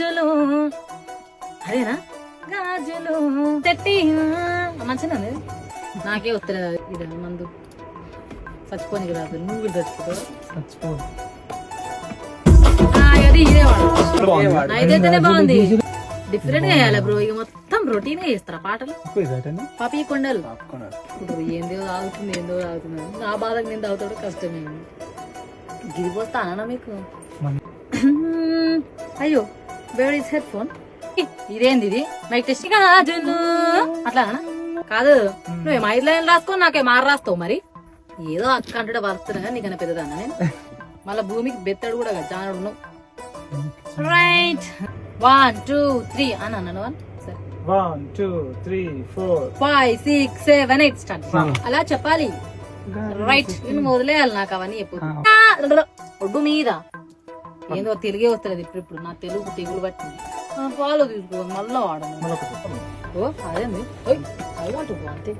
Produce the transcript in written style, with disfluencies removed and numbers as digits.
గాజులు అదేనా గాజులు తెట్టి మంచిగా నాకే వస్తలేదు ఇది మందు చచ్చిపోని రాదు నువ్వు కూడా చచ్చిపో అది ఇదే వాడు అయితేనే బాగుంది డిఫరెంట్ గా వేయాలి బ్రో ఇక మొత్తం రొటీన్ గా చేస్తారా పాటలు పాపి కొండలు ఇప్పుడు ఏందో తాగుతుంది నా బాధకు నేను తాగుతాడు కష్టమే గిరిపోస్తా అన్నా మీకు అయ్యో వేర్ ఇస్ హెడ్ ఫోన్ ఇదేంది ఇది మైక్ టెస్ట్ అట్లా కాదు నువ్వేం 5 లైన్లు రాసుకో నాకేం 6 రాస్తావు మరి ఏదో అక్క అంటే వరుస్తున్నా నీకన్నా పెద్దదాన్న నేను మళ్ళా భూమికి బెత్తడు కూడా కదా జానడు నువ్వు రైట్ 1 2 3 అని అన్నాను 1 2 3 4 5 6 7 8 స్టార్ట్ అలా చెప్పాలి రైట్ నేను వదిలేయాలి నాకు అవన్నీ ఎప్పుడు ఒడ్డు మీద ఏందో తెలుగే వస్తుంది ఇప్పుడు నా తెలుగు తెగులు పట్టింది ఫాలో తీసుకో మళ్ళా వాడను ఓ అదేంది ఐ వాంట్ అంతే